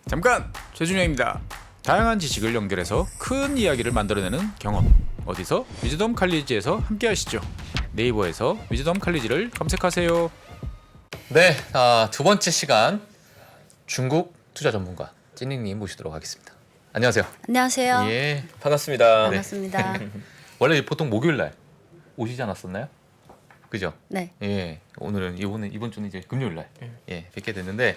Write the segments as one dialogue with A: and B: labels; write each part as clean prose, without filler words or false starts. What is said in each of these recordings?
A: 잠깐! 최준영입니다. 다양한 지식을 연결해서 큰 이야기를 만들어내는 경험. 어디서? 위즈덤 칼리지에서 함께 하시죠. 네이버에서 위즈덤 칼리지를 검색하세요.
B: 네, 두 번째 시간 중국 투자 전문가 찐닝님 모시도록 하겠습니다. 안녕하세요.
C: 안녕하세요.
B: 예, 반갑습니다.
C: 반갑습니다.
B: 원래 보통 목요일 날 오시지 않았었나요? 그죠?
C: 네.
B: 예, 오늘은 이번 주는 이제 금요일 날 뵙게 됐는데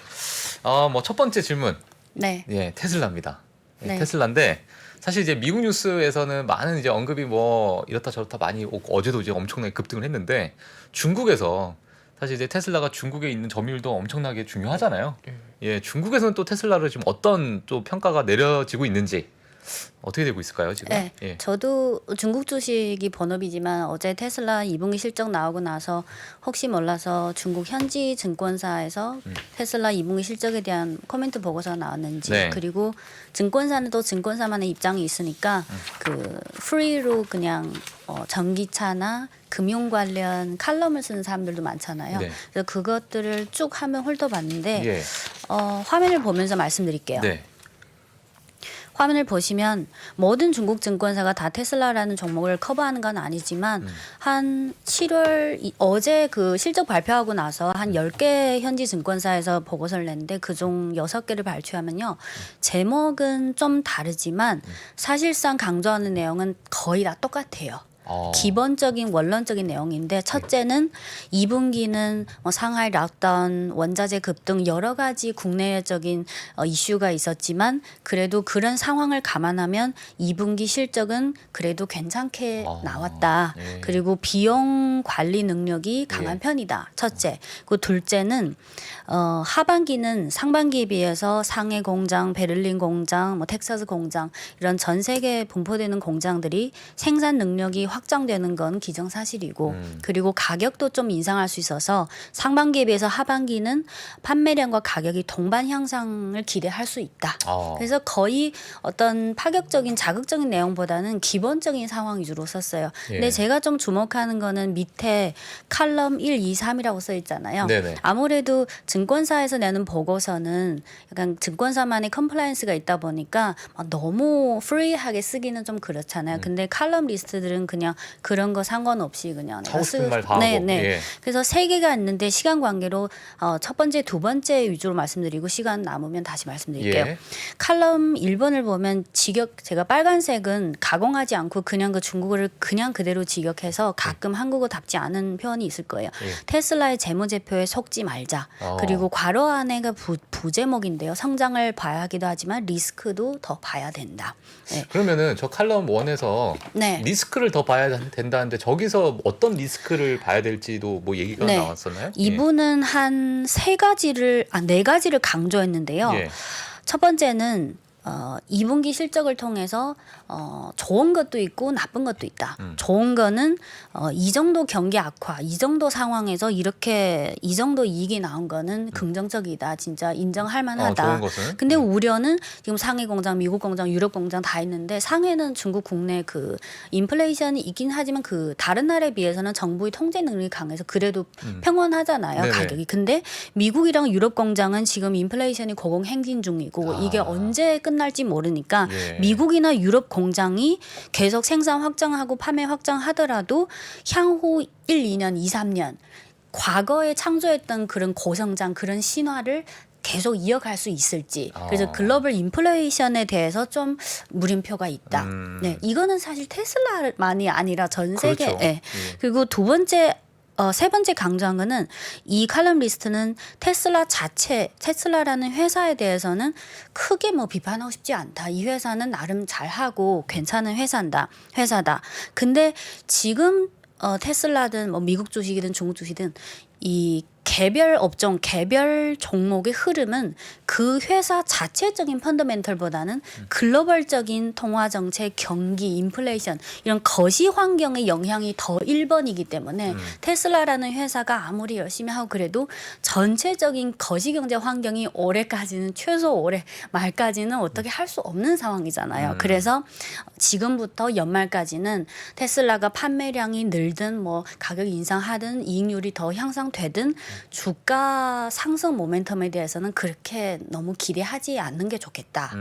B: 뭐 첫 번째 질문,
C: 네.
B: 테슬라입니다.
C: 네.
B: 테슬라인데 사실 이제 미국 뉴스에서는 많은 이제 언급이 뭐 이렇다 저렇다 많이 오고 어제도 이제 엄청나게 급등을 했는데 중국에서 사실 이제 테슬라가 중국에 있는 점유율도 엄청나게 중요하잖아요. 예, 중국에서는 또 테슬라를 지금 어떤 또 평가가 내려지고 있는지 어떻게 되고 있을까요 지금?
C: 네.
B: 예.
C: 저도 중국 주식이 본업이지만 어제 테슬라 2분기 실적 나오고 나서 혹시 몰라서 중국 현지 증권사에서 테슬라 2분기 실적에 대한 코멘트 보고서가 나왔는지
B: 네.
C: 그리고 증권사는 또 증권사만의 입장이 있으니까 그 프리로 그냥 전기차나 금융 관련 칼럼을 쓰는 사람들도 많잖아요.
B: 네.
C: 그래서 그것들을 쭉 하면 훑어봤는데
B: 예.
C: 화면을 보면서 말씀드릴게요.
B: 네.
C: 화면을 보시면 모든 중국 증권사가 다 테슬라라는 종목을 커버하는 건 아니지만 한 7월 어제 그 실적 발표하고 나서 한 10개 현지 증권사에서 보고서를 냈는데 그중 6개를 발표하면요. 제목은 좀 다르지만 사실상 강조하는 내용은 거의 다 똑같아요. 기본적인 원론적인 내용인데 첫째는 2분기는 뭐 상하이 락다운, 원자재 급등 여러 가지 국내적인 이슈가 있었지만 그래도 그런 상황을 감안하면 2분기 실적은 그래도 괜찮게 나왔다.
B: 예.
C: 그리고 비용 관리 능력이 강한 편이다. 첫째. 그 둘째는 하반기는 상반기에 비해서 상해 공장, 베를린 공장, 뭐 텍사스 공장 이런 전 세계에 분포되는 공장들이 생산 능력이 확장되는 건 기정사실이고 그리고 가격도 좀 인상할 수 있어서 상반기에 비해서 하반기는 판매량과 가격이 동반 향상을 기대할 수 있다. 그래서 거의 어떤 파격적인 자극적인 내용보다는 기본적인 상황 위주로 썼어요. 근데 제가 좀 주목하는 거는 밑에 칼럼 1, 2, 3이라고 써 있잖아요.
B: 네네.
C: 아무래도 증권사에서 내는 보고서는 약간 증권사만의 컴플라이언스가 있다 보니까 막 너무 프리하게 쓰기는 좀 그렇잖아요. 근데 칼럼 리스트들은 그냥 그런 거 상관없이 그냥
B: 하고 싶은 말 다 하고.
C: 네.
B: 예.
C: 그래서 3개가 있는데 시간 관계로 첫 번째, 두 번째 위주로 말씀드리고 시간 남으면 다시 말씀드릴게요.
B: 예.
C: 칼럼 1번을 보면 제가 빨간색은 가공하지 않고 그냥 그 중국어를 그냥 그대로 직역해서 가끔 한국어답지 않은 표현이 있을 거예요. 테슬라의 재무제표에 속지 말자. 그리고 괄호 안에가 부제목인데요. 성장을 봐야 하기도 하지만 리스크도 더 봐야 된다. 네.
B: 그러면은 저 칼럼 1에서
C: 네.
B: 리스크를 더 봐야 된다는데 저기서 어떤 리스크를 봐야 될지도 뭐 얘기가
C: 네.
B: 나왔었나요?
C: 이분은 한 4가지를 강조했는데요.
B: 예.
C: 첫 번째는 2분기 실적을 통해서 좋은 것도 있고 나쁜 것도 있다. 좋은 거는 이 정도 경기 악화, 이 정도 상황에서 이렇게 이 정도 이익이 나온 거는 긍정적이다. 진짜 인정할 만하다.
B: 좋은 것은?
C: 근데 우려는 지금 상해 공장, 미국 공장, 유럽 공장 다 있는데 상해는 중국 국내 그 인플레이션이 있긴 하지만 그 다른 나라에 비해서는 정부의 통제 능력이 강해서 그래도 평온하잖아요.
B: 네네.
C: 가격이. 근데 미국이랑 유럽 공장은 지금 인플레이션이 고공행진 중이고 이게 언제 끝날지 모르니까
B: 예.
C: 미국이나 유럽 공장이 계속 생산 확장하고 판매 확장하더라도 향후 1, 2년, 2, 3년 과거에 창조했던 그런 고성장 그런 신화를 계속 이어갈 수 있을지. 그래서 글로벌 인플레이션에 대해서 좀 물음표가 있다. 네, 이거는 사실 테슬라만이 아니라 전 세계.
B: 그렇죠.
C: 네. 그리고 세 번째 강조한 거는 이 칼럼 리스트는 테슬라라는 회사에 대해서는 크게 뭐 비판하고 싶지 않다. 이 회사는 나름 잘하고 괜찮은 회사다. 근데 지금 테슬라든 뭐 미국 주식이든 중국 주식이든 이 개별 업종, 개별 종목의 흐름은 그 회사 자체적인 펀더멘털보다는 글로벌적인 통화 정책, 경기, 인플레이션 이런 거시 환경의 영향이 더 1번이기 때문에 테슬라라는 회사가 아무리 열심히 하고 그래도 전체적인 거시 경제 환경이 올해까지는 최소 올해 말까지는 어떻게 할 수 없는 상황이잖아요. 그래서 지금부터 연말까지는 테슬라가 판매량이 늘든 뭐 가격 인상하든 이익률이 더 향상되든 주가 상승 모멘텀에 대해서는 그렇게 너무 기대하지 않는 게 좋겠다.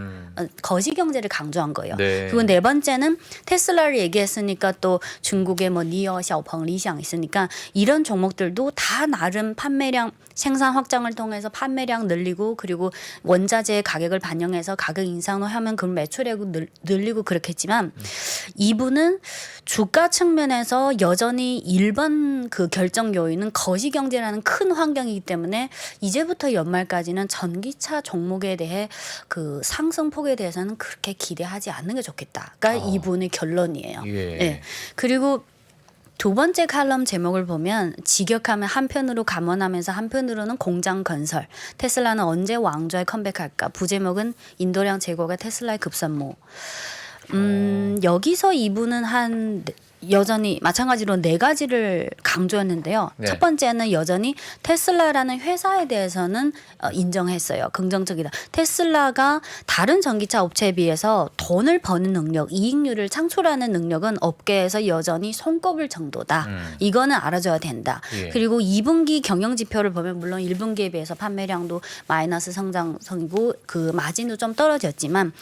C: 거시 경제를 강조한 거예요.
B: 네.
C: 그리고 네 번째는 테슬라를 얘기했으니까 또 중국의 뭐 니어, 샤오펑, 리샹 있으니까 이런 종목들도 다 나름 판매량 생산 확장을 통해서 판매량 늘리고 그리고 원자재 가격을 반영해서 가격 인상을 하면 그 매출액을 늘리고 그렇겠지만 이분은 주가 측면에서 여전히 1번 그 결정 요인은 거시 경제라는 큰 환경이기 때문에 이제부터 연말까지는 전기차 종목에 대해 그 상승폭에 대해서는 그렇게 기대하지 않는 게 좋겠다가 이분의 결론이에요.
B: 예.
C: 네. 그리고 두 번째 칼럼 제목을 보면 직역하면 한편으로 감원하면서 한편으로는 공장 건설. 테슬라는 언제 왕좌에 컴백할까? 부제목은 인도량 재고가 테슬라의 급선무. 여기서 이분은 한 여전히 마찬가지로 네 가지를 강조했는데요.
B: 네.
C: 첫 번째는 여전히 테슬라라는 회사에 대해서는 인정했어요. 긍정적이다. 테슬라가 다른 전기차 업체에 비해서 돈을 버는 능력, 이익률을 창출하는 능력은 업계에서 여전히 손꼽을 정도다. 이거는 알아줘야 된다.
B: 예.
C: 그리고 2분기 경영 지표를 보면 물론 1분기에 비해서 판매량도 마이너스 성장성이고 그 마진도 좀 떨어졌지만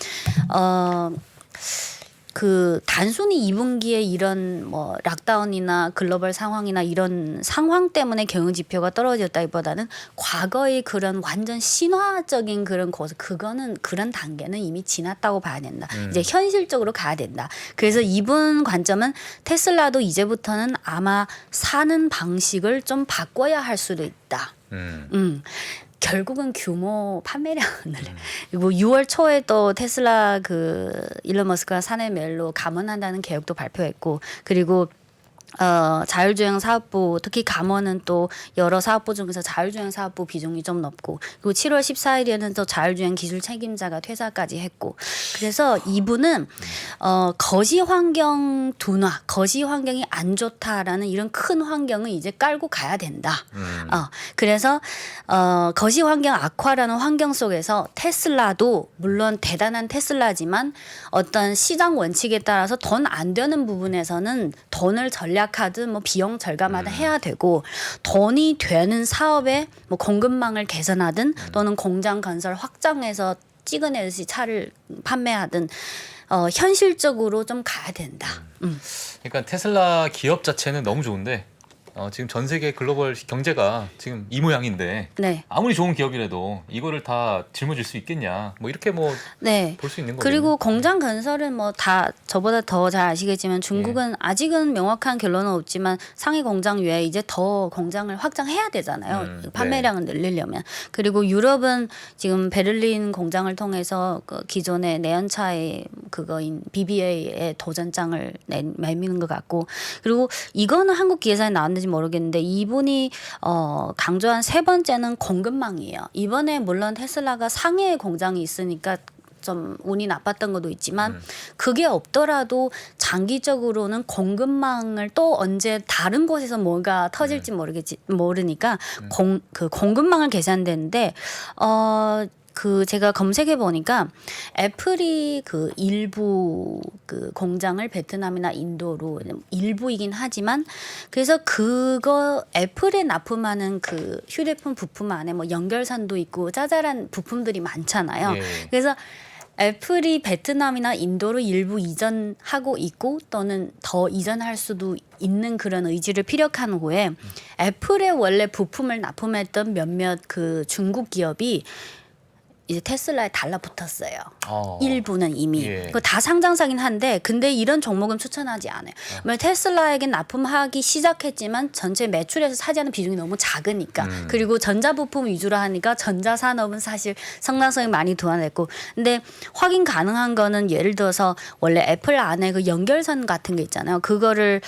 C: 그 단순히 2분기에 이런 뭐 락다운이나 글로벌 상황이나 이런 상황 때문에 경영 지표가 떨어졌다기보다는 과거의 그런 완전 신화적인 그런 곳 그거는 그런 단계는 이미 지났다고 봐야 된다. 이제 현실적으로 가야 된다. 그래서 이분 관점은 테슬라도 이제부터는 아마 사는 방식을 좀 바꿔야 할 수도 있다. 결국은 규모 판매량을 그리고 6월 초에 또 테슬라 그 일론 머스크가 사내 메일로 감원한다는 계획도 발표했고 그리고 자율주행 사업부 특히 감원은 또 여러 사업부 중에서 자율주행 사업부 비중이 좀 높고 그리고 7월 14일에는 또 자율주행 기술 책임자가 퇴사까지 했고 그래서 이분은 거시 환경 둔화, 거시 환경이 안 좋다라는 이런 큰 환경을 이제 깔고 가야 된다. 그래서 거시 환경 악화라는 환경 속에서 테슬라도 물론 대단한 테슬라지만 어떤 시장 원칙에 따라서 돈 안 되는 부분에서는 돈을 전략하든 뭐 비용 절감하든 해야 되고 돈이 되는 사업에 뭐 공급망을 개선하든 또는 공장 건설 확장해서 찍어내듯이 차를 판매하든 현실적으로 좀 가야 된다.
B: 그러니까 테슬라 기업 자체는 너무 좋은데 지금 전 세계 글로벌 경제가 지금 이 모양인데
C: 네.
B: 아무리 좋은 기업이라도 이거를 다 짊어질 수 있겠냐? 뭐 이렇게 뭐
C: 네.
B: 볼 수 있는 거죠.
C: 그리고 공장 건설은 뭐 다 저보다 더 잘 아시겠지만 중국은 아직은 명확한 결론은 없지만 상해 공장 외에 이제 더 공장을 확장해야 되잖아요. 판매량을 늘리려면. 그리고 유럽은 지금 베를린 공장을 통해서 그 기존의 내연차의 그거인 BBA의 도전장을 내미는 것 같고 그리고 이거는 한국 기회사에 나왔는지 모르겠는데 이분이 강조한 세 번째는 공급망이에요. 이번에 물론 테슬라가 상해에 공장이 있으니까 좀 운이 나빴던 것도 있지만 그게 없더라도 장기적으로는 공급망을 또 언제 다른 곳에서 뭐가 터질지 모르니까 그 공급망을 개선되는데 그 제가 검색해 보니까 애플이 그 일부 그 공장을 베트남이나 인도로 일부이긴 하지만 그래서 그거 애플에 납품하는 그 휴대폰 부품 안에 뭐 연결선도 있고 짜잘한 부품들이 많잖아요.
B: 예.
C: 그래서 애플이 베트남이나 인도로 일부 이전하고 있고 또는 더 이전할 수도 있는 그런 의지를 피력한 후에 애플에 원래 부품을 납품했던 몇몇 그 중국 기업이 이제 테슬라에 달라붙었어요. 일부는 이미.
B: 예.
C: 그거 다 상장사긴 한데 근데 이런 종목은 추천하지 않아요. 테슬라에게 납품하기 시작했지만 전체 매출에서 차지하는 비중이 너무 작으니까 그리고 전자부품 위주로 하니까 전자산업은 사실 성장성이 많이 둔화됐고 근데 확인 가능한 거는 예를 들어서 원래 애플 안에 그 연결선 같은 게 있잖아요. 그거를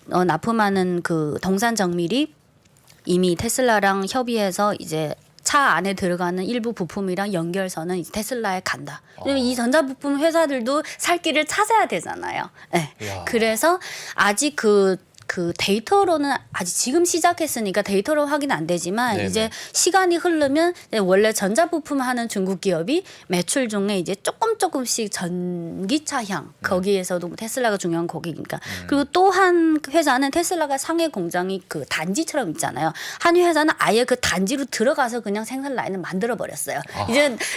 C: 납품하는 그 동산정밀이 이미 테슬라랑 협의해서 이제 차 안에 들어가는 일부 부품이랑 연결선은 이제 테슬라에 간다. 왜냐면 이 전자부품 회사들도 살 길을 찾아야 되잖아요. 네. 그래서 아직 그 그 데이터로는 아직 지금 시작했으니까 데이터로 확인 안 되지만
B: 네네.
C: 이제 시간이 흐르면 원래 전자부품 하는 중국 기업이 매출 중에 이제 조금씩 전기차향 거기에서도 뭐 테슬라가 중요한 고객이니까 그리고 또 한 회사는 테슬라가 상해 공장이 그 단지처럼 있잖아요. 한 회사는 아예 그 단지로 들어가서 그냥 생산 라인을 만들어 버렸어요.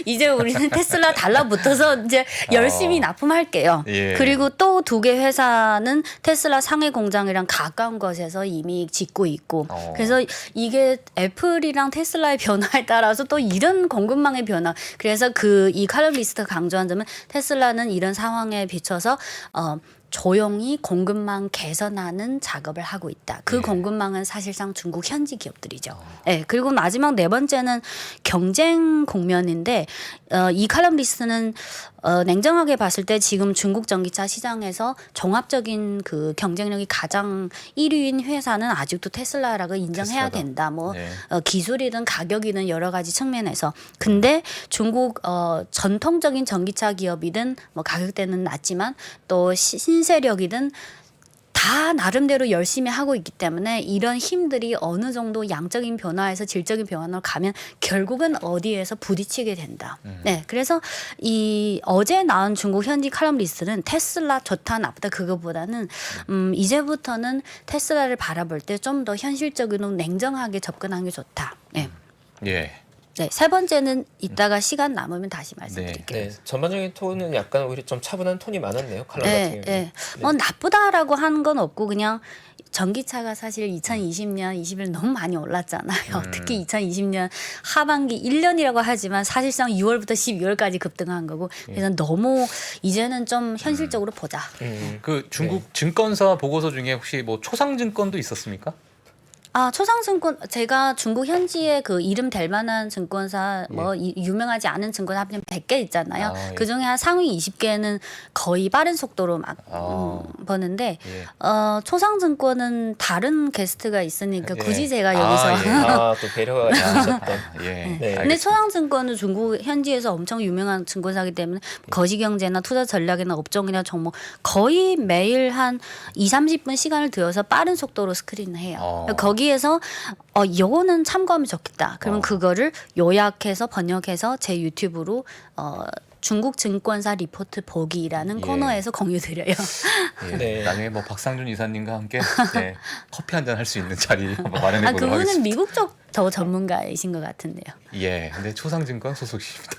C: 이제 우리는 테슬라 달라붙어서 이제 열심히 납품할게요.
B: 예.
C: 그리고 또 두 개 회사는 테슬라 상해 공장이랑 가까운 곳에서 이미 짓고 있고 그래서 이게 애플이랑 테슬라의 변화에 따라서 또 이런 공급망의 변화 그래서 그 이 칼럼니스트가 강조한 점은 테슬라는 이런 상황에 비춰서 조용히 공급망 개선하는 작업을 하고 있다. 그 공급망은 사실상 중국 현지 기업들이죠. 네, 그리고 마지막 네 번째는 경쟁 국면인데 이 칼럼니스트는 냉정하게 봤을 때 지금 중국 전기차 시장에서 종합적인 그 경쟁력이 가장 1위인 회사는 아직도 테슬라라고 인정해야
B: 테슬라다.
C: 된다. 뭐
B: 네.
C: 기술이든 가격이든 여러 가지 측면에서. 근데 중국 전통적인 전기차 기업이든 뭐 가격대는 낮지만 또 신세력이든 다 나름대로 열심히 하고 있기 때문에 이런 힘들이 어느 정도 양적인 변화에서 질적인 변화로 가면 결국은 어디에서 부딪히게 된다. 네, 그래서 이 어제 나온 중국 현지 칼럼니스트는 테슬라 좋다 나쁘다 그거보다는 이제부터는 테슬라를 바라볼 때 좀 더 현실적으로 냉정하게 접근하는 게 좋다. 네.
B: 예.
C: 네, 세 번째는 이따가 시간 남으면 다시 말씀드릴게요.
D: 네, 전반적인 톤은 약간 오히려 좀 차분한 톤이 많았네요. 칼럼 같은
C: 네,
D: 경우는.
C: 네. 뭐 나쁘다라고 하는 건 없고 그냥 전기차가 사실 2020년, 21년 너무 많이 올랐잖아요. 특히 2020년 하반기 1년이라고 하지만 사실상 6월부터 12월까지 급등한 거고 그래서 너무 이제는 좀 현실적으로 보자.
B: 그 중국 증권사 보고서 중에 혹시 뭐 초상증권도 있었습니까?
C: 아, 초상증권 제가 중국 현지에 그 이름 될 만한 증권사 뭐 유명하지 않은 증권사 합치면 100개 있잖아요.
B: 아, 예.
C: 그중에 한 상위 20개는 거의 빠른 속도로 막 버는데
B: 예.
C: 초상증권은 다른 게스트가 있으니까 굳이
B: 예.
C: 제가 여기서
B: 예.
D: 또 배려가 있으셨던.
B: 예.
D: 네.
C: 근데
B: 알겠습니다.
C: 초상증권은 중국 현지에서 엄청 유명한 증권사이기 때문에 거시경제나 투자 전략이나 업종이나 종목 거의 매일 한 2~30분 시간을 들여서 빠른 속도로 스크린을 해요. 거기에서 요거는 참고하면 좋겠다. 그러면 그거를 요약해서 번역해서 제 유튜브로 중국 증권사 리포트 보기라는 코너에서 공유드려요.
B: 예.
D: 네.
B: 나중에 뭐 박상준 이사님과 함께 네, 커피 한 잔 할 수 있는 자리 한번 마련해
C: 아,
B: 보도록
C: 그분은
B: 하겠습니다.
C: 미국 쪽 더 전문가이신 것 같은데요.
B: 예, 근데 초상증권 소속이십니다.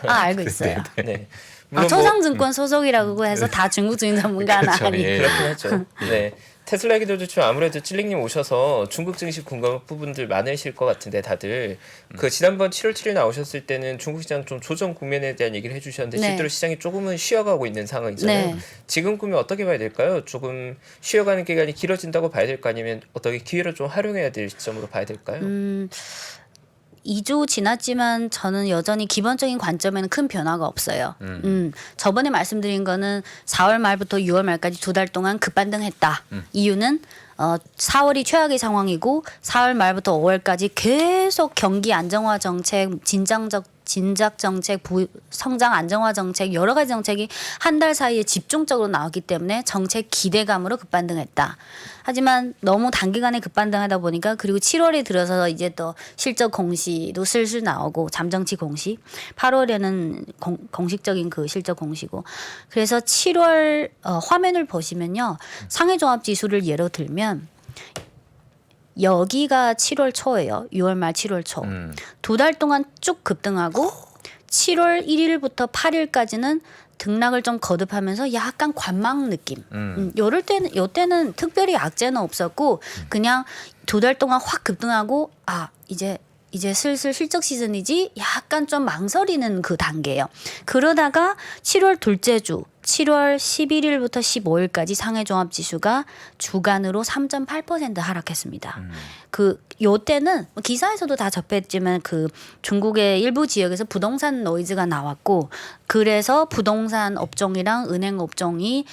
C: 아, 알고 있어요.
D: 네.
C: 아,
D: 물론 뭐
C: 초상증권 소속이라고 해서 다 중국적인 전문가는
B: 그렇죠.
C: 아니고.
B: 예.
D: 그렇긴 하죠. 네. 테슬라 얘기도 좀 아무래도 찔링님 오셔서 중국 증시 궁금한 부분들 많으실 것 같은데 다들 그 지난번 7월 7일 나오셨을 때는 중국 시장 좀 조정 국면에 대한 얘기를 해주셨는데
C: 네.
D: 실제로 시장이 조금은 쉬어가고 있는 상황이잖아요.
C: 네.
D: 지금 꾸면 어떻게 봐야 될까요? 조금 쉬어가는 기간이 길어진다고 봐야 될까 아니면 어떻게 기회를 좀 활용해야 될 시점으로 봐야 될까요?
C: 2주 지났지만 저는 여전히 기본적인 관점에는 큰 변화가 없어요. 저번에 말씀드린 거는 4월 말부터 6월 말까지 2달 동안 급반등했다. 이유는 4월이 최악의 상황이고 4월 말부터 5월까지 계속 경기 안정화 정책, 진작 정책, 성장 안정화 정책 여러 가지 정책이 한 달 사이에 집중적으로 나왔기 때문에 정책 기대감으로 급반등했다. 하지만 너무 단기간에 급반등하다 보니까 그리고 7월에 들어서 이제 또 실적 공시도 슬슬 나오고 잠정치 공시 8월에는 공식적인 그 실적 공시고 그래서 7월 화면을 보시면요. 상해종합 지수를 예로 들면 여기가 7월 초예요. 6월 말 7월 초. 2달 동안 쭉 급등하고 7월 1일부터 8일까지는 등락을 좀 거듭하면서 약간 관망 느낌. 요때는 특별히 악재는 없었고 그냥 2달 동안 확 급등하고 이제 슬슬 실적 시즌이지 약간 좀 망설이는 그 단계예요. 그러다가 7월 둘째 주 7월 11일부터 15일까지 상해종합지수가 주간으로 3.8% 하락했습니다. 요때는 기사에서도 다 접했지만 그 중국의 일부 지역에서 부동산 노이즈가 나왔고 그래서 부동산 업종이랑 은행 업종이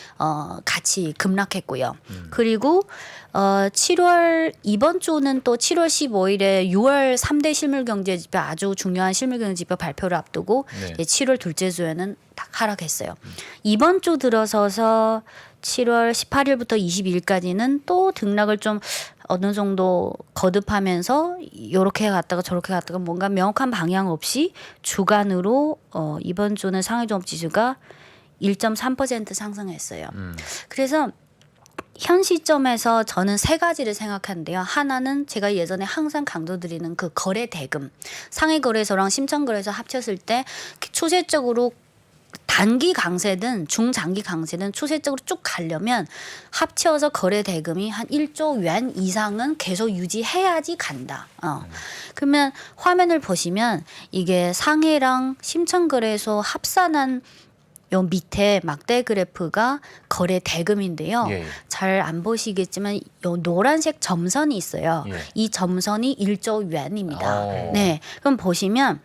C: 같이 급락했고요. 그리고 7월 이번 주는 또 7월 15일에 6월 3대 실물경제지표 아주 중요한 실물경제지표 발표를 앞두고
B: 네.
C: 이제 7월 둘째 주에는 딱 하락했어요. 이번 주 들어서서 7월 18일부터 22일까지는 또 등락을 좀 어느 정도 거듭하면서 이렇게 갔다가 저렇게 갔다가 뭔가 명확한 방향 없이 주간으로 이번 주는 상해 종합 지수가 1.3% 상승했어요. 그래서 현 시점에서 저는 세 가지를 생각하는데요. 하나는 제가 예전에 항상 강조드리는 그 거래 대금, 상해 거래소랑 심천 거래소 합쳤을 때 추세적으로 단기 강세든 중장기 강세든 추세적으로 쭉 가려면 합쳐서 거래 대금이 한 1조 yuan 이상은 계속 유지해야지 간다. 그러면 화면을 보시면 이게 상해랑 심천 거래소 합산한 요 밑에 막대 그래프가 거래 대금인데요.
B: 예.
C: 잘 안 보시겠지만 요 노란색 점선이 있어요.
B: 예.
C: 이 점선이 1조 yuan입니다.
B: 오.
C: 네. 그럼 보시면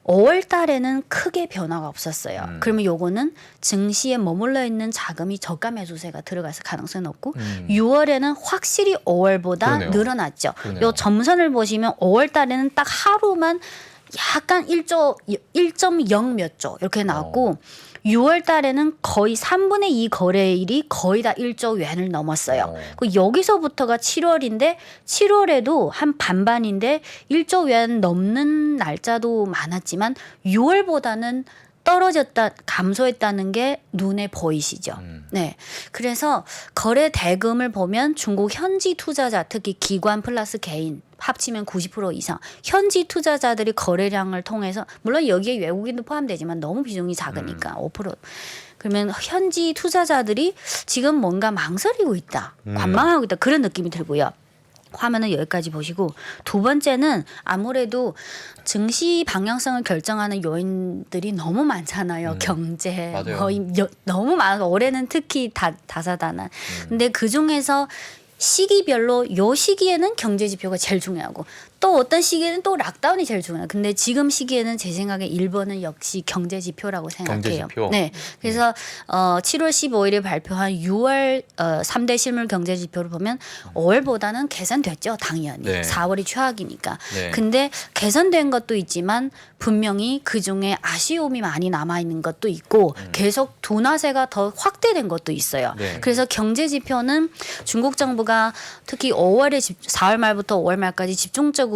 C: 5월 달에는 크게 변화가 없었어요. 그러면 요거는 증시에 머물러 있는 자금이 저가 매수세가 들어갔을 가능성이 높고 6월에는 확실히 5월보다
B: 그러네요.
C: 늘어났죠.
B: 그러네요.
C: 요 점선을 보시면 5월 달에는 딱 하루만 약간 1.0 몇 조 이렇게 나왔고 6월 달에는 거의 3분의 2 거래일이 거의 다 1조 yuan을 넘었어요. 그 여기서부터가 7월인데 7월에도 한 반반인데 1조 yuan 넘는 날짜도 많았지만 6월보다는 떨어졌다, 감소했다는 게 눈에 보이시죠. 네. 그래서 거래 대금을 보면 중국 현지 투자자, 특히 기관 플러스 개인 합치면 90% 이상 현지 투자자들이 거래량을 통해서 물론 여기에 외국인도 포함되지만 너무 비중이 작으니까 5%. 그러면 현지 투자자들이 지금 뭔가 망설이고 있다, 관망하고 있다 그런 느낌이 들고요. 화면은 여기까지 보시고 두 번째는 아무래도 증시 방향성을 결정하는 요인들이 너무 많잖아요. 경제
B: 맞아요.
C: 거의 너무 많아서 올해는 특히 다사다난. 근데 그 중에서 시기별로 요 시기에는 경제 지표가 제일 중요하고 또 어떤 시기에는 또 락다운이 제일 중요해요. 근데 지금 시기에는 제 생각에 1번은 역시 경제 지표라고 생각해요.
B: 경제 지표.
C: 네. 그래서 7월 15일에 발표한 6월 3대 실물 경제 지표를 보면 5월보다는 개선됐죠. 당연히.
B: 네.
C: 4월이 최악이니까.
B: 네.
C: 근데 개선된 것도 있지만 분명히 그중에 아쉬움이 많이 남아 있는 것도 있고 계속 둔화세가 더 확대된 것도 있어요.
B: 네.
C: 그래서 경제 지표는 중국 정부가 특히 4월 말부터 5월 말까지 집중적으로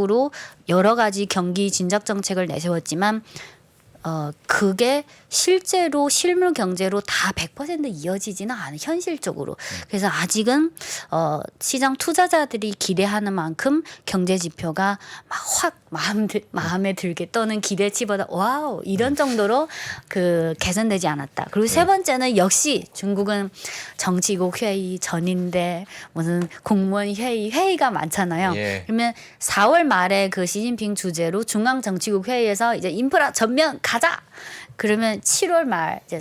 C: 여러 가지 경기 진작 정책을 내세웠지만 그게 실제로 실물 경제로 다 100% 이어지지는 않아요. 현실적으로. 그래서 아직은 시장 투자자들이 기대하는 만큼 경제 지표가 막 확 마음에 들게 또는 기대치보다 와우 이런 정도로 그 개선되지 않았다. 그리고 세 번째는 역시 중국은 정치국 회의 전인데 무슨 공무원 회의가 많잖아요.
B: 예.
C: 그러면 4월 말에 그 시진핑 주재로 중앙 정치국 회의에서 이제 인프라 전면 가자. 그러면 7월 말 이제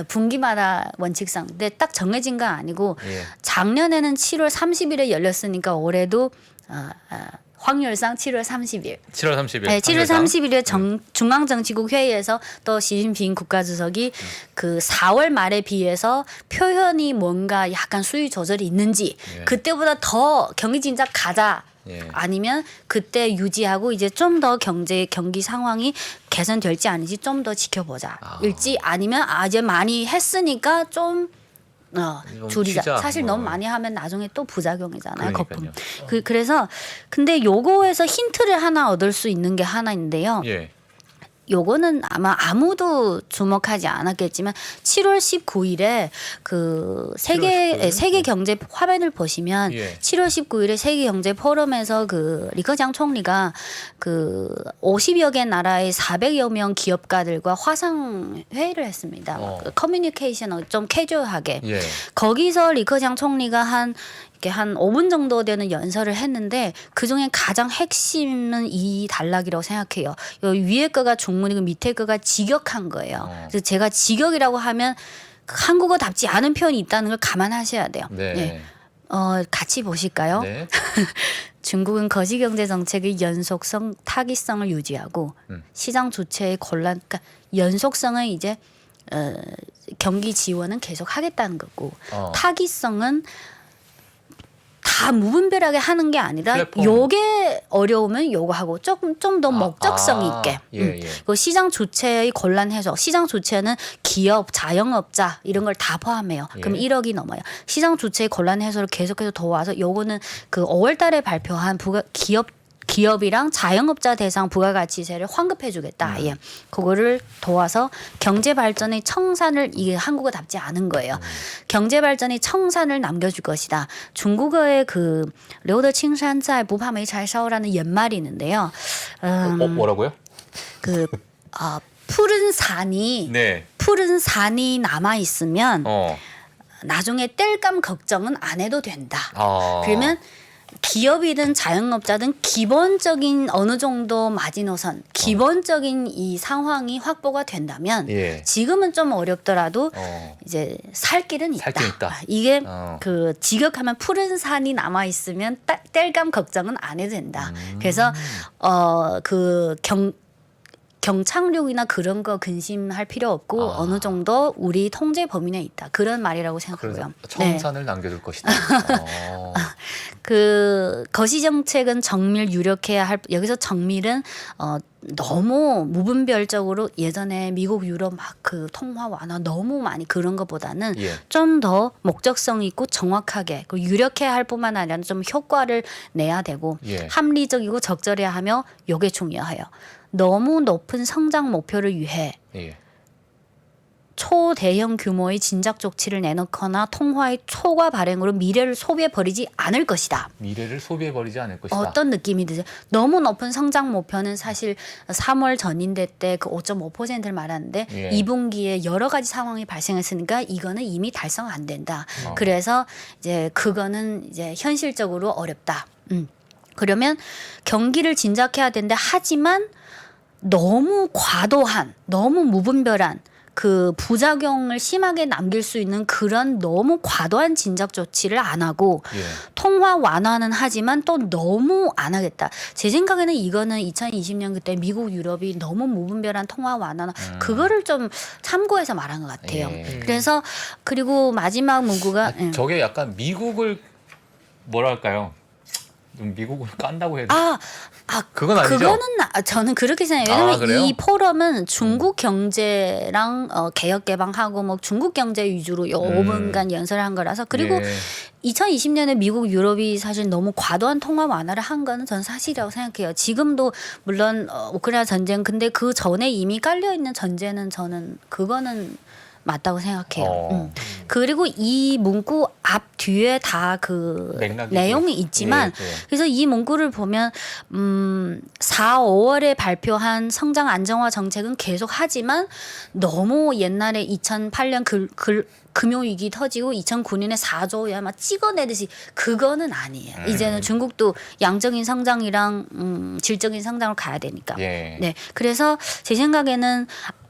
C: 분기마다 원칙상 근데 딱 정해진 건 아니고
B: 예.
C: 작년에는 7월 30일에 열렸으니까 올해도 확률상 7월 30일.
B: 7월 30일.
C: 네, 7월 30일에 중앙정치국 회의에서 또 시진핑 국가주석이 그 4월 말에 비해서 표현이 뭔가 약간 수위 조절이 있는지
B: 예.
C: 그때보다 더 경기 진작 가자.
B: 예.
C: 아니면 그때 유지하고 이제 좀 더 경기 상황이 개선될지 아닌지 좀 더 지켜보자. 일지 아니면 이제 많이 했으니까 좀 줄이자.
B: 쉬자.
C: 사실 너무 많이 하면 나중에 또 부작용이잖아요.
B: 그러니까요.
C: 거품. 그래서 근데 요거에서 힌트를 하나 얻을 수 있는 게 하나 있는데요.
B: 예.
C: 요거는 아마 아무도 주목하지 않았겠지만 7월 19일에 그 세계 경제 화면을 보시면
B: 예.
C: 7월 19일에 세계 경제 포럼에서 그 리커장 총리가 그 50여 개 나라의 400여 명 기업가들과 화상 회의를 했습니다. 그 커뮤니케이션을 좀 캐주얼하게.
B: 예.
C: 거기서 리커장 총리가 한 5분 정도 되는 연설을 했는데 그중에 가장 핵심은 이 단락이라고 생각해요. 요 위에 거가 중문이고 밑에 거가 직역한 거예요. 그래서 제가 직역이라고 하면 한국어답지 않은 표현이 있다는 걸 감안하셔야 돼요.
B: 네.
C: 네. 같이 보실까요?
B: 네.
C: 중국은 거시경제 정책의 연속성, 타깃성을 유지하고 시장 주체의 곤란, 그러니까 연속성은 이제 경기 지원은 계속 하겠다는 거고 타깃성은 다 무분별하게 하는 게 아니라
B: 플랫폼.
C: 요게 어려우면 요거 하고 조금 좀 더 목적성 있게.
B: 예, 예.
C: 그 시장 주체의 권란 해소. 시장 주체는 기업, 자영업자 이런 걸 다 포함해요. 그럼
B: 예.
C: 1억이 넘어요. 시장 주체의 권란 해소를 계속해서 도와서 요거는 그 5월달에 발표한 기업이랑 자영업자 대상 부가가치세를 환급해주겠다. 아예 그거를 도와서 경제 발전의 청산을 이게 한국어답지 않은 거예요. 경제 발전의 청산을 남겨줄 것이다. 중국어의 그 려더 칭산자의 부파메이 잘샤오라는 옛말이 있는데요.
B: 뭐라고요?
C: 푸른 산이
B: 네.
C: 푸른 산이 남아 있으면
B: 어.
C: 나중에 뗄감 걱정은 안 해도 된다.
B: 아.
C: 그러면 기업이든 자영업자든 기본적인 어느 정도 마지노선, 기본적인 이 상황이 확보가 된다면
B: 예.
C: 지금은 좀 어렵더라도 이제 살 길은 있다.
B: 살 길은 있다.
C: 이게
B: 어.
C: 그 직역하면 푸른 산이 남아 있으면 뗄감 걱정은 안 해도 된다. 그래서 경착륙이나 그런 거 근심할 필요 없고 어느 정도 우리 통제 범위 내에 있다. 그런 말이라고
B: 그래서
C: 생각하고요.
B: 청산을 남겨둘 것이다.
C: 그 거시 정책은 정밀 유력해야 할 여기서 정밀은 너무 무분별적으로 예전에 미국 유럽 막 그 통화 완화 너무 많이 그런 것보다는
B: 예.
C: 좀 더 목적성 있고 정확하게 그 유력해야 할 뿐만 아니라 좀 효과를 내야 되고
B: 예.
C: 합리적이고 적절해야 하며 요게 중요해요. 너무 높은 성장 목표를 위해
B: 예.
C: 초대형 규모의 진작 조치를 내놓거나 통화의 초과 발행으로 미래를 소비해 버리지 않을 것이다.
B: 미래를 소비해 버리지 않을 것이다.
C: 어떤 느낌이 드세요? 너무 높은 성장 목표는 사실 3월 전인대 때 그 5.5%를 말하는데
B: 예.
C: 2분기에 여러 가지 상황이 발생했으니까 이거는 이미 달성 안 된다. 그래서 이제 그거는 이제 현실적으로 어렵다. 그러면 경기를 진작해야 되는데 하지만 너무 과도한, 너무 무분별한 그 부작용을 심하게 남길 수 있는 그런 너무 과도한 진작 조치를 안 하고
B: 예.
C: 통화 완화는 하지만 또 너무 안 하겠다. 제 생각에는 이거는 2020년 그때 미국 유럽이 너무 무분별한 통화 완화나 그거를 좀 참고해서 말한 것 같아요.
B: 예.
C: 그래서 그리고 마지막 문구가
B: 저게 약간 미국을 뭐랄까요? 좀 미국을 깐다고 해야 되나? 그건 아니죠?
C: 그거는 저는 그렇게 생각해요. 왜냐면
B: 그래요?
C: 이 포럼은 중국 경제랑 개혁 개방하고 뭐 중국 경제 위주로 요 5분간 연설한 거라서 그리고
B: 예.
C: 2020년에 미국 유럽이 사실 너무 과도한 통화 완화를 한 거는 저는 사실이라고 생각해요. 지금도 물론 우크라이나 전쟁 근데 그 전에 이미 깔려 있는 전제는 저는 그거는 맞다고 생각해요. 그리고 이 문구 앞 뒤에 다 그
B: 맥락이
C: 내용이
B: 있고.
C: 있지만
B: 예, 예.
C: 그래서 이 문구를 보면 4, 5월에 발표한 성장 안정화 정책은 계속 하지만 너무 옛날에 2008년 금융위기 터지고 2009년에 4조야 막 찍어내듯이 그거는 아니에요. 이제는 중국도 양적인 성장이랑 질적인 성장을 가야 되니까.
B: 예.
C: 네, 그래서 제 생각에는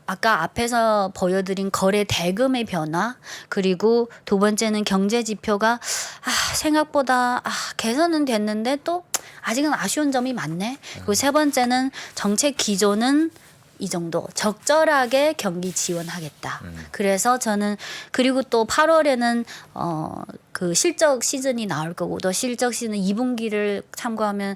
C: 아까 앞에서 보여드린 거래 대금의 변화 그리고 두 번째는 경제 지표가 생각보다 개선은 됐는데 또 아직은 아쉬운 점이 많네. 그리고 세 번째는 정책 기조는 이 정도 적절하게 경기 지원하겠다. 그래서 저는 그리고 또 8월에는 그 실적 시즌이 나올 거고 또 실적 시즌 2분기를 참고하면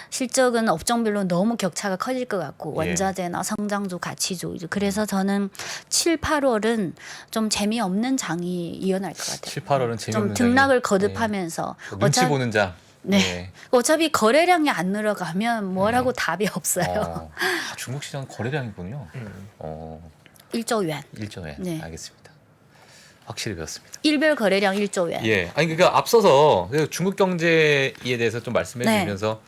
C: 실적은 업종별로 너무 격차가 커질 것 같고 원자재나 성장주, 가치주 그래서 저는 7, 8월은 좀 재미없는 장이 이어날 것 같아요.
B: 7, 8월은 재미없는
C: 좀 등락을
B: 장이.
C: 거듭하면서
B: 눈치 보는 장.
C: 네.
B: 예.
C: 어차피 거래량이 안 늘어가면 뭐라고 답이 없어요.
B: 중국 시장 거래량이군요.
C: 1조 yuan.
B: 1조에.
C: 네.
B: 알겠습니다. 확실히 배웠습니다.
C: 일별 거래량 1조 yuan.
B: 예. 아니 그러니까 앞서서 중국 경제에 대해서 좀 말씀해
C: 네.
B: 주시면서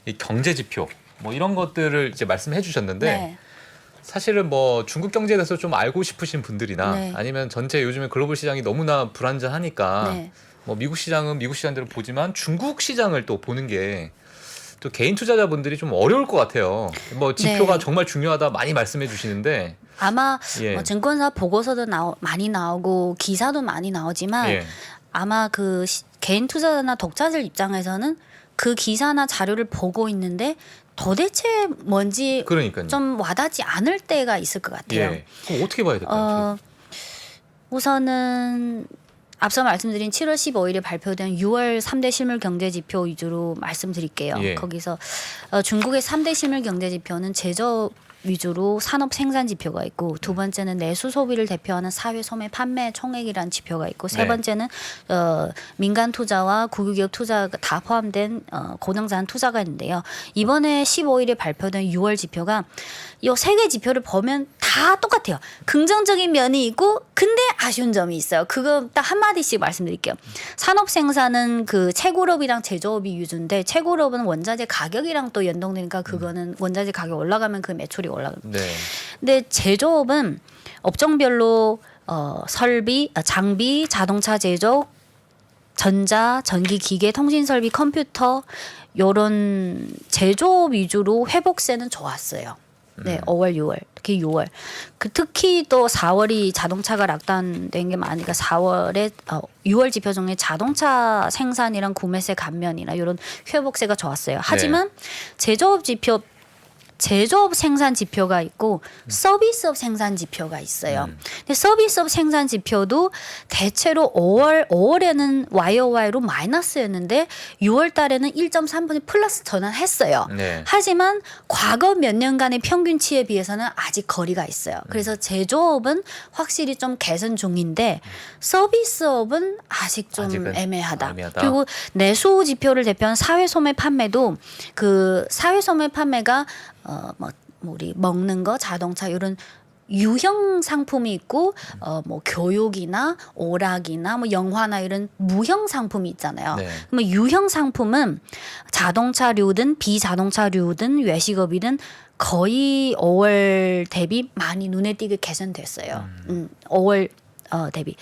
B: 이 경제 지표 뭐 이런 것들을 이제 말씀해 주셨는데
C: 네.
B: 사실은 뭐 중국 경제에 대해서 좀 알고 싶으신 분들이나
C: 네.
B: 아니면 전체 요즘에 글로벌 시장이 너무나 불안정하니까
C: 네.
B: 뭐 미국 시장은 미국 시장대로 보지만 중국 시장을 또 보는 게 또 개인 투자자분들이 좀 어려울 것 같아요. 뭐 지표가
C: 네.
B: 정말 중요하다 많이 말씀해 주시는데
C: 아마
B: 예.
C: 증권사 보고서도 많이 나오고 기사도 많이 나오지만
B: 예.
C: 아마 그 개인 투자자나 독자들 입장에서는 그 기사나 자료를 보고 있는데 도대체 뭔지
B: 그러니까요.
C: 좀 와닿지 않을 때가 있을 것 같아요.
B: 예. 그럼 어떻게 봐야 될까요?
C: 우선은 앞서 말씀드린 7월 15일에 발표된 6월 3대 실물 경제 지표 위주로 말씀드릴게요.
B: 예.
C: 거기서 중국의 3대 실물 경제 지표는 제조업 위주로 산업 생산 지표가 있고 두 번째는 내수 소비를 대표하는 사회 소매 판매 총액이라는 지표가 있고 세
B: 네.
C: 번째는 민간 투자와 국유기업 투자가 다 포함된 고정자산 투자가 있는데요. 이번에 15일에 발표된 6월 지표가 이 세 개 지표를 보면 다 똑같아요. 긍정적인 면이 있고 근데 아쉬운 점이 있어요. 그거 딱 한마디씩 말씀드릴게요. 산업 생산은 그 채굴업이랑 제조업이 위주인데 채굴업은 원자재 가격이랑 또 연동되니까 그거는 원자재 가격 올라가면 그 매출이 올라갑니다.
B: 네.
C: 근데 제조업은 업종별로 설비, 장비, 자동차 제조, 전자, 전기 기계, 통신 설비, 컴퓨터 요런 제조업 위주로 회복세는 좋았어요. 네, 5월, 6월, 특히 6월. 특히 또 4월이 자동차가 락다운된 게 많으니까 4월에 6월 지표 중에 자동차 생산이랑 구매세 감면이나 이런 회복세가 좋았어요. 하지만 제조업 지표 제조업 생산 지표가 있고 서비스업 생산 지표가 있어요. 근데 서비스업 생산 지표도 대체로 5월에는 YOY로 마이너스였는데 6월 달에는 1.3% 플러스 전환했어요.
B: 네.
C: 하지만 과거 몇 년간의 평균치에 비해서는 아직 거리가 있어요. 그래서 제조업은 확실히 좀 개선 중인데 서비스업은 아직 좀
B: 아직은
C: 애매하다.
B: 애매하다.
C: 그리고 내수 지표를 대표하는 사회소매 판매도 그 사회소매 판매가 뭐 우리 먹는 거, 자동차 이런 유형 상품이 있고 뭐 교육이나 오락이나 뭐 영화나 이런 무형 상품이 있잖아요.
B: 네.
C: 그러면 유형 상품은 자동차류든 비자동차류든 외식업이든 거의 5월 대비 많이 눈에 띄게 개선됐어요. 5월 대비.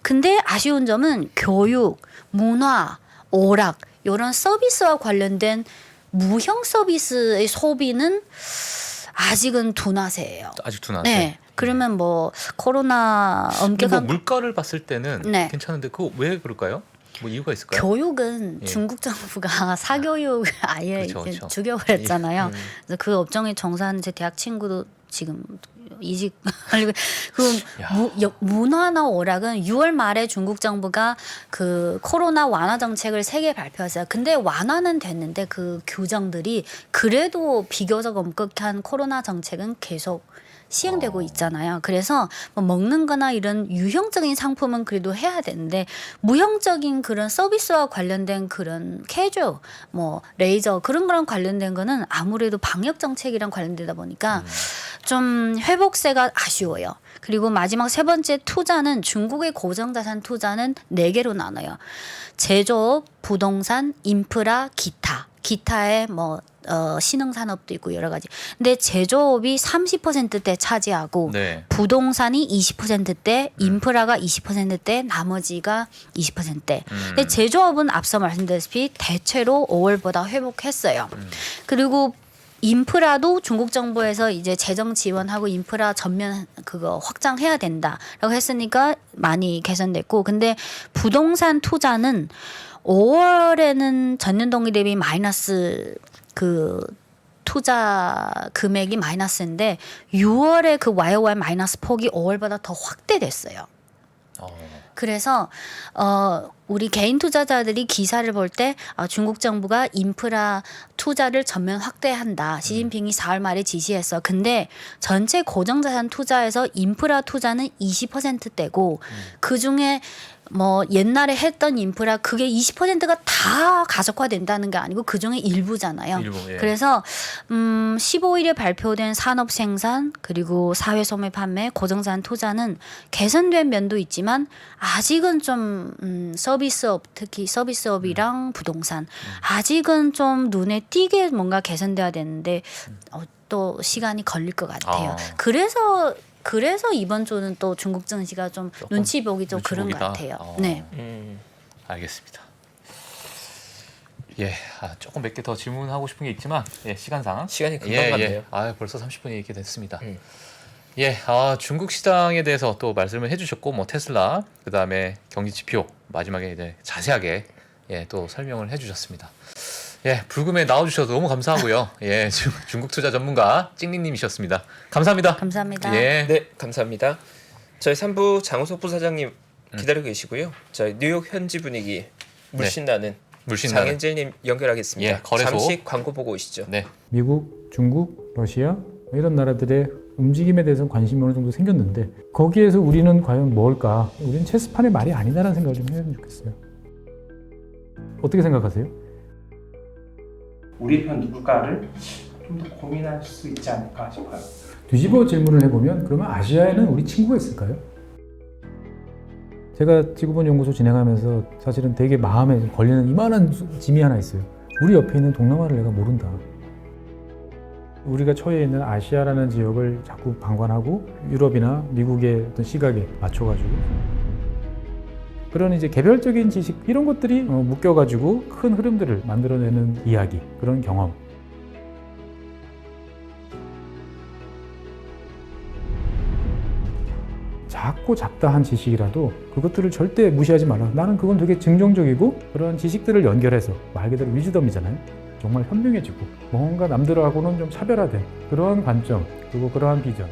C: 근데 아쉬운 점은 교육, 문화, 오락 이런 서비스와 관련된 무형 서비스의 소비는 아직은 둔화세예요.
B: 아직 둔화세.
C: 네. 그러면 뭐 코로나
B: 근데 뭐
C: 엄격한
B: 물가를 봤을 때는
C: 네.
B: 괜찮은데 그거 왜 그럴까요? 뭐 이유가 있을까요?
C: 교육은
B: 예.
C: 중국 정부가 사교육 아예
B: 그렇죠,
C: 이제
B: 그렇죠.
C: 죽여버렸잖아요. 그래서 그 업종에 종사하는 제 대학 친구도 지금 이직 그 문화나 오락은 6월 말에 중국 정부가 그 코로나 완화 정책을 3개 발표했어요. 근데 완화는 됐는데 그 규정들이 그래도 비교적 엄격한 코로나 정책은 계속 시행되고 있잖아요. 그래서 뭐 먹는 거나 이런 유형적인 상품은 그래도 해야 되는데 무형적인 그런 서비스와 관련된 그런 캐주, 뭐 레이저 그런 거랑 관련된 거는 아무래도 방역 정책이랑 관련되다 보니까 좀 회복세가 아쉬워요. 그리고 마지막 세 번째 투자는 중국의 고정자산 투자는 4개로 나눠요. 제조업, 부동산, 인프라, 기타. 기타에 뭐 신흥산업도 있고 여러 가지. 근데 제조업이 30%대 차지하고
B: 네.
C: 부동산이 20%대, 인프라가 20%대, 나머지가 20%대. 근데 제조업은 앞서 말씀드렸다시피 대체로 5월보다 회복했어요. 그리고 인프라도 중국 정부에서 이제 재정 지원하고 인프라 전면 그거 확장해야 된다라고 했으니까 많이 개선됐고, 근데 부동산 투자는 5월에는 전년 동기 대비 마이너스 그 투자 금액이 마이너스인데 6월에 그 YOY 마이너스 폭이 5월보다 더 확대됐어요. 그래서 우리 개인 투자자들이 기사를 볼 때 중국 정부가 인프라 투자를 전면 확대한다. 시진핑이 4월 말에 지시했어. 근데 전체 고정자산 투자에서 인프라 투자는 20%대고 그중에 뭐 옛날에 했던 인프라 그게 20%가 다 가속화된다는 게 아니고 그중에 일부잖아요.
B: 일부, 예.
C: 그래서 15일에 발표된 산업 생산 그리고 사회 소매 판매 고정자산 투자는 개선된 면도 있지만 아직은 좀 서비스업 특히 서비스업이랑 부동산 아직은 좀 눈에 띄게 뭔가 개선돼야 되는데 또 시간이 걸릴 것 같아요. 그래서 이번 주는 또 중국 증시가 좀
B: 조금
C: 눈치 보기 좀
B: 눈치
C: 그런
B: 보기다.
C: 것 같아요. 네.
B: 알겠습니다. 예, 조금 몇 개 더 질문하고 싶은 게 있지만 시간상
D: 시간이 금방 갔네요.
B: 벌써 30분이 이렇게 됐습니다. 예, 중국 시장에 대해서 또 말씀을 해주셨고, 뭐 테슬라, 그 다음에 경기 지표 마지막에 이제 자세하게 또 설명을 해주셨습니다. 예, 불금에 나와주셔서 너무 감사하고요. 예, 중국 투자 전문가 찡링님이셨습니다. 감사합니다.
C: 감사합니다.
B: 예.
D: 네, 감사합니다. 저희 3부 장우석 부사장님 기다리고 계시고요. 자, 뉴욕 현지 분위기 물씬 나는
B: 물씬 나는.
D: 장현질님 연결하겠습니다.
B: 예, 거래소.
D: 잠시 광고 보고 오시죠.
B: 네.
E: 미국, 중국, 러시아 이런 나라들의 움직임에 대해서 관심이 어느 정도 생겼는데 거기에서 우리는 과연 뭘까? 우리는 체스판의 말이 아니다라는 생각을 좀 해야 좋겠어요. 어떻게 생각하세요?
F: 우리 편 누굴까를 좀 더 고민할 수 있지 않을까 싶어요.
E: 뒤집어 질문을 해보면 그러면 아시아에는 우리 친구가 있을까요? 제가 지구본 연구소 진행하면서 사실은 되게 마음에 걸리는 이만한 짐이 하나 있어요. 우리 옆에 있는 동남아를 내가 모른다. 우리가 처해 있는 아시아라는 지역을 자꾸 방관하고 유럽이나 미국의 어떤 시각에 맞춰가지고 그런 이제 개별적인 지식 이런 것들이 묶여가지고 큰 흐름들을 만들어내는 이야기, 그런 경험. 작고 잡다한 지식이라도 그것들을 절대 무시하지 마라. 나는 그건 되게 긍정적이고 그런 지식들을 연결해서 말 그대로 위즈덤이잖아요. 정말 현명해지고 뭔가 남들하고는 좀 차별화된 그러한 관점 그리고 그러한 비전